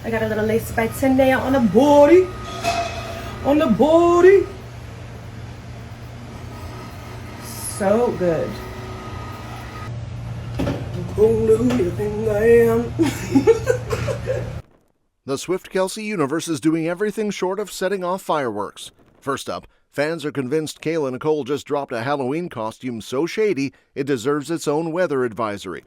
I got a little lace by nail on the body. On the body. So good. The Swift Kelce universe is doing everything short of setting off fireworks. First up, fans are convinced Kayla Nicole just dropped a Halloween costume so shady it deserves its own weather advisory.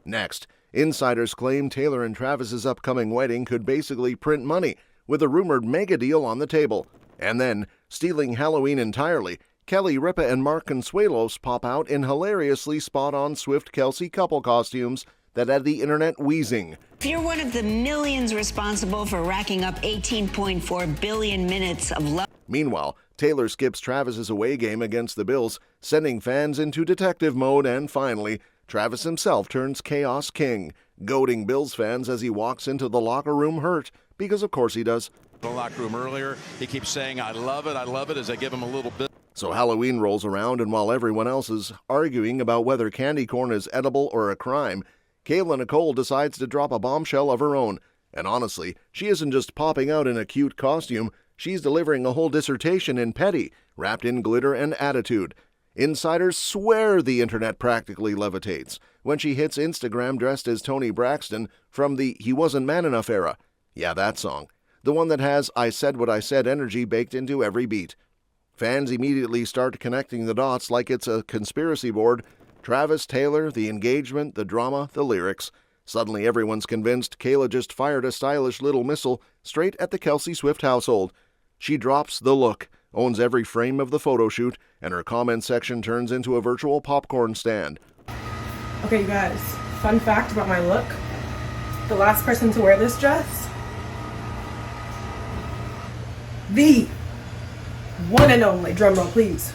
Next, insiders claim Taylor and Travis's upcoming wedding could basically print money, with a rumored mega deal on the table. And then, stealing Halloween entirely, Ripa and Mark Consuelos pop out in hilariously spot-on Swift Kelce couple costumes that had the internet wheezing. If you're one of the millions responsible for racking up 18.4 billion minutes of love. Meanwhile, Taylor skips Travis's away game against the Bills, sending fans into detective mode, and finally, Travis himself turns Chaos King, goading Bills fans as he walks into the locker room hurt, because of course he does. The locker room earlier, he keeps saying, I love it, as I give him a little bit. So Halloween rolls around, and while everyone else is arguing about whether candy corn is edible or a crime, Kayla Nicole decides to drop a bombshell of her own. And honestly, she isn't just popping out in a cute costume, she's delivering a whole dissertation in petty, wrapped in glitter and attitude. Insiders swear the internet practically levitates when she hits Instagram dressed as Tony Braxton from the He Wasn't Man Enough era. Yeah, that song. The one that has I Said What I Said energy baked into every beat. Fans immediately start connecting the dots like it's a conspiracy board. Travis, Taylor, the engagement, the drama, the lyrics. Suddenly everyone's convinced Kayla just fired a stylish little missile straight at the Kelce Swift household. She drops the look, owns every frame of the photo shoot, and her comment section turns into a virtual popcorn stand. Okay, you guys, fun fact about my look. The last person to wear this dress, the one and only, drumroll please,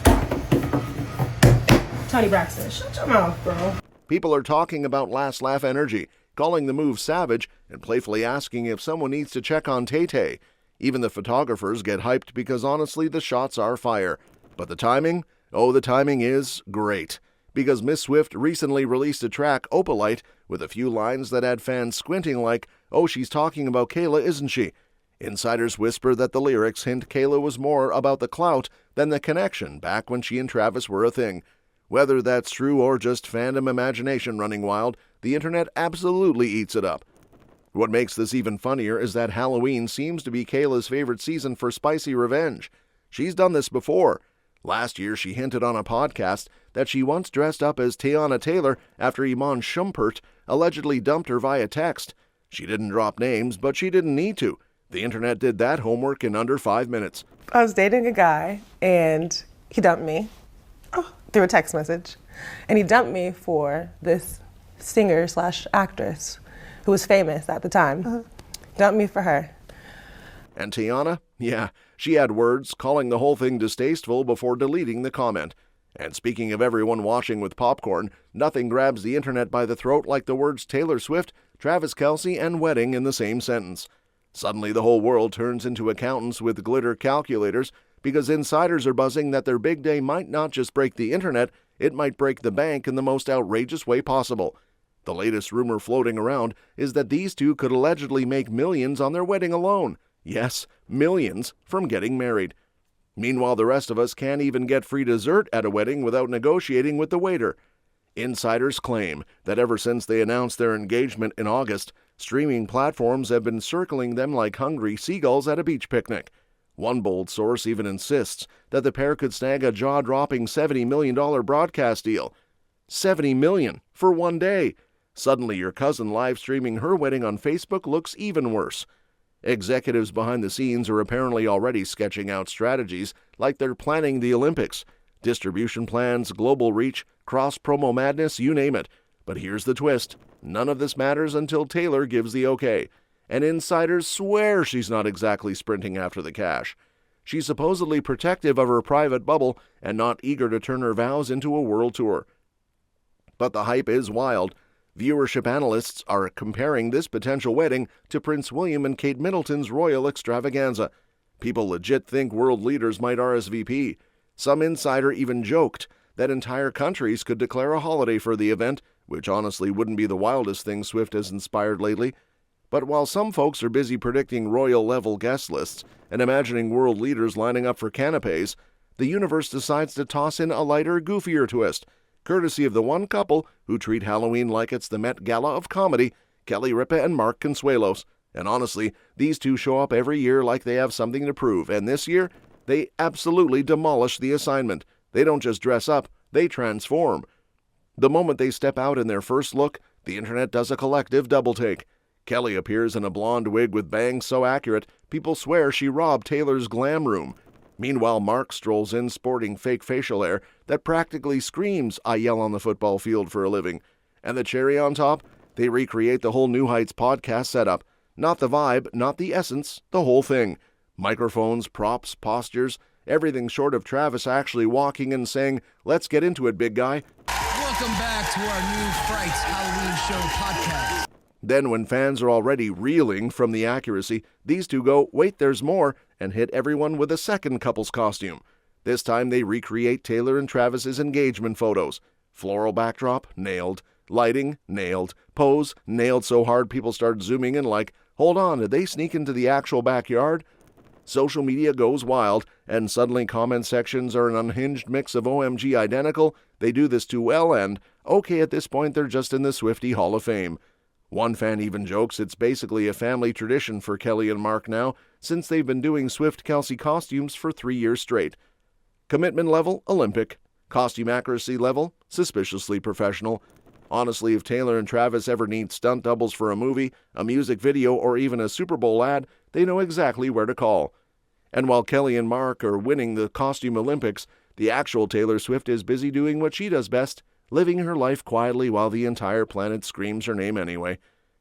Tony Braxton. Shut your mouth, bro. People are talking about last laugh energy, calling the move savage, and playfully asking if someone needs to check on TayTay. Even the photographers get hyped because honestly the shots are fire. But the timing? Oh, the timing is great. Because Miss Swift recently released a track, Opalite, with a few lines that had fans squinting like, oh, she's talking about Kayla, isn't she? Insiders whisper that the lyrics hint Kayla was more about the clout than the connection back when she and Travis were a thing. Whether that's true or just fandom imagination running wild, the internet absolutely eats it up. What makes this even funnier is that Halloween seems to be Kayla's favorite season for spicy revenge. She's done this before. Last year, she hinted on a podcast that she once dressed up as Teyana Taylor after Iman Shumpert allegedly dumped her via text. She didn't drop names, but she didn't need to. The internet did that homework in under 5 minutes. I was dating a guy, and he dumped me through a text message. And he dumped me for this singer/actress who was famous at the time. Dumped me for her. And Teyana? Yeah, she had words calling the whole thing distasteful before deleting the comment. And speaking of everyone watching with popcorn, nothing grabs the internet by the throat like the words Taylor Swift, Travis Kelce, and wedding in the same sentence. Suddenly the whole world turns into accountants with glitter calculators because insiders are buzzing that their big day might not just break the internet, it might break the bank in the most outrageous way possible. The latest rumor floating around is that these two could allegedly make millions on their wedding alone. Yes, millions from getting married. Meanwhile, the rest of us can't even get free dessert at a wedding without negotiating with the waiter. Insiders claim that ever since they announced their engagement in August, streaming platforms have been circling them like hungry seagulls at a beach picnic. One bold source even insists that the pair could snag a jaw-dropping $70 million broadcast deal. $70 million for one day. Suddenly, your cousin live streaming her wedding on Facebook looks even worse. Executives behind the scenes are apparently already sketching out strategies like they're planning the Olympics. Distribution plans, global reach, cross-promo madness, you name it. But here's the twist. None of this matters until Taylor gives the okay. And insiders swear she's not exactly sprinting after the cash. She's supposedly protective of her private bubble and not eager to turn her vows into a world tour. But the hype is wild. Viewership analysts are comparing this potential wedding to Prince William and Kate Middleton's royal extravaganza. People legit think world leaders might RSVP. Some insider even joked that entire countries could declare a holiday for the event, which honestly wouldn't be the wildest thing Swift has inspired lately. But while some folks are busy predicting royal-level guest lists and imagining world leaders lining up for canapes, the universe decides to toss in a lighter, goofier twist, courtesy of the one couple who treat Halloween like it's the Met Gala of comedy, Ripa and Mark Consuelos. And honestly, these two show up every year like they have something to prove, and this year, they absolutely demolish the assignment. They don't just dress up, they transform. The moment they step out in their first look, the internet does a collective double-take. Kelly appears in a blonde wig with bangs so accurate, people swear she robbed Taylor's glam room. Meanwhile, Mark strolls in sporting fake facial hair that practically screams, "I yell on the football field for a living." And the cherry on top? They recreate the whole New Heights podcast setup. Not the vibe, not the essence, the whole thing. Microphones, props, postures, everything short of Travis actually walking and saying, "Let's get into it, big guy." Welcome back to our new Frights Halloween Show podcast. Then, when fans are already reeling from the accuracy, these two go, "Wait, there's more," and hit everyone with a second couple's costume. This time they recreate Taylor and Travis's engagement photos. Floral backdrop, nailed. Lighting, nailed. Pose, nailed so hard people start zooming in like, hold on, did they sneak into the actual backyard? Social media goes wild, and suddenly comment sections are an unhinged mix of OMG identical, they do this too well, and okay, at this point they're just in the Swiftie Hall of Fame. One fan even jokes it's basically a family tradition for Kelly and Mark now, since they've been doing Swift Kelce costumes for 3 years straight. Commitment level, Olympic. Costume accuracy level, suspiciously professional. Honestly, if Taylor and Travis ever need stunt doubles for a movie, a music video, or even a Super Bowl ad, they know exactly where to call. And while Kelly and Mark are winning the costume Olympics, the actual Taylor Swift is busy doing what she does best, living her life quietly while the entire planet screams her name anyway.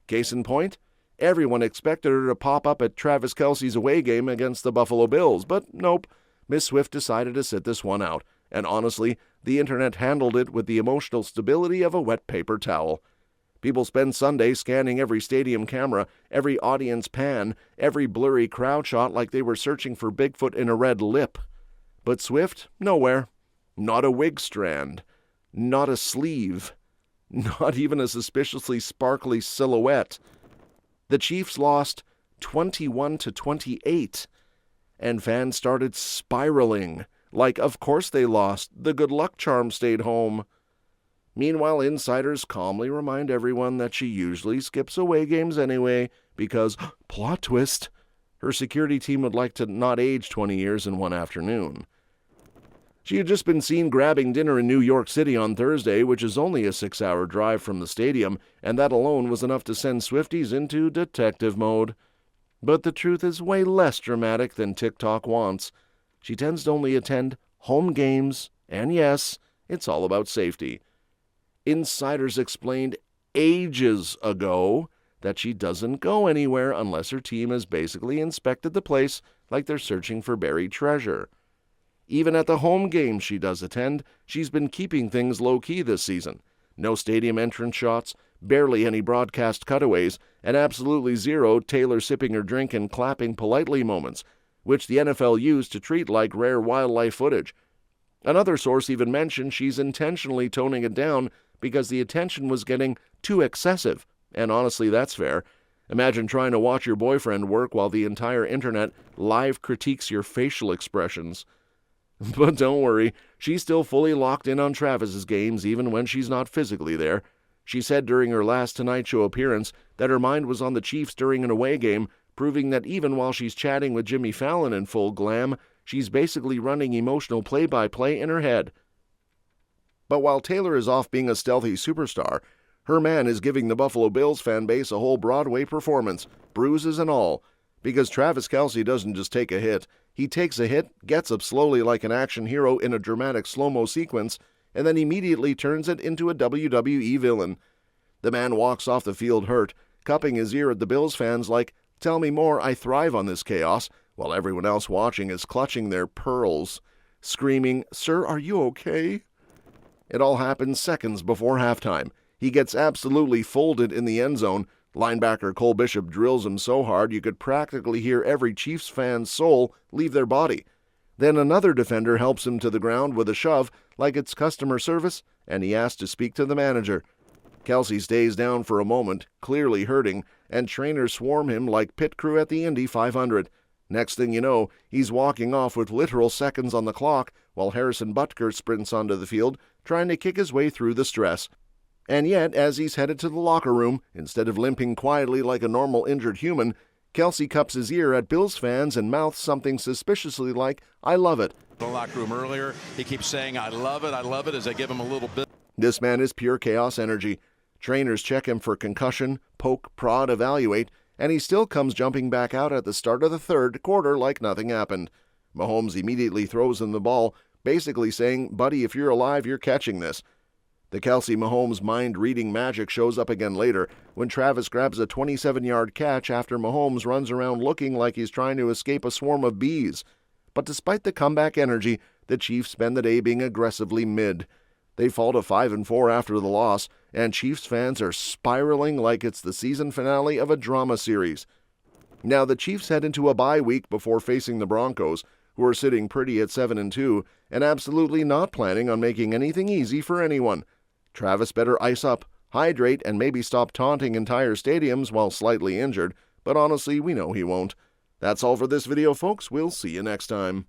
Case in point, everyone expected her to pop up at Travis Kelce's away game against the Buffalo Bills, but nope, Miss Swift decided to sit this one out, and honestly, the internet handled it with the emotional stability of a wet paper towel. People spend Sunday scanning every stadium camera, every audience pan, every blurry crowd shot like they were searching for Bigfoot in a red lip. But Swift, nowhere. Not a wig strand. Not a sleeve. Not even a suspiciously sparkly silhouette. The Chiefs lost 21-28, and fans started spiraling. Like, of course they lost. The good luck charm stayed home. Meanwhile, insiders calmly remind everyone that she usually skips away games anyway because, plot twist, her security team would like to not age 20 years in one afternoon. She had just been seen grabbing dinner in New York City on Thursday, which is only a 6-hour drive from the stadium, and that alone was enough to send Swifties into detective mode. But the truth is way less dramatic than TikTok wants. She tends to only attend home games, and yes, it's all about safety. Insiders explained ages ago that she doesn't go anywhere unless her team has basically inspected the place like they're searching for buried treasure. Even at the home games she does attend, she's been keeping things low-key this season. No stadium entrance shots, barely any broadcast cutaways, and absolutely zero Taylor sipping her drink and clapping politely moments, which the NFL used to treat like rare wildlife footage. Another source even mentioned she's intentionally toning it down because the attention was getting too excessive, and honestly, that's fair. Imagine trying to watch your boyfriend work while the entire internet live critiques your facial expressions. But don't worry, she's still fully locked in on Travis's games even when she's not physically there. She said during her last Tonight Show appearance that her mind was on the Chiefs during an away game, proving that even while she's chatting with Jimmy Fallon in full glam, she's basically running emotional play-by-play in her head. But while Taylor is off being a stealthy superstar, her man is giving the Buffalo Bills fan base a whole Broadway performance, bruises and all, because Travis Kelce doesn't just take a hit. He takes a hit, gets up slowly like an action hero in a dramatic slow-mo sequence, and then immediately turns it into a WWE villain. The man walks off the field hurt, cupping his ear at the Bills fans like, "Tell me more, I thrive on this chaos," while everyone else watching is clutching their pearls, screaming, "Sir, are you okay?" It all happens seconds before halftime. He gets absolutely folded in the end zone. Linebacker Cole Bishop drills him so hard you could practically hear every Chiefs fan's soul leave their body. Then another defender helps him to the ground with a shove like it's customer service, and he asks to speak to the manager. Kelce stays down for a moment, clearly hurting, and trainers swarm him like pit crew at the Indy 500. Next thing you know, he's walking off with literal seconds on the clock while Harrison Butker sprints onto the field, trying to kick his way through the stress. And yet, as he's headed to the locker room, instead of limping quietly like a normal injured human, Kelce cups his ear at Bills fans and mouths something suspiciously like, "I love it." The locker room earlier, he keeps saying, I love it, as I give him a little bit. This man is pure chaos energy. Trainers check him for concussion, poke, prod, evaluate, and he still comes jumping back out at the start of the third quarter like nothing happened. Mahomes immediately throws him the ball, basically saying, "Buddy, if you're alive, you're catching this." The Kelce-Mahomes mind-reading magic shows up again later when Travis grabs a 27-yard catch after Mahomes runs around looking like he's trying to escape a swarm of bees. But despite the comeback energy, the Chiefs spend the day being aggressively mid. They fall to 5-4 after the loss, and Chiefs fans are spiraling like it's the season finale of a drama series. Now, the Chiefs head into a bye week before facing the Broncos, who are sitting pretty at 7-2 and absolutely not planning on making anything easy for anyone. Travis better ice up, hydrate, and maybe stop taunting entire stadiums while slightly injured, but honestly, we know he won't. That's all for this video, folks. We'll see you next time.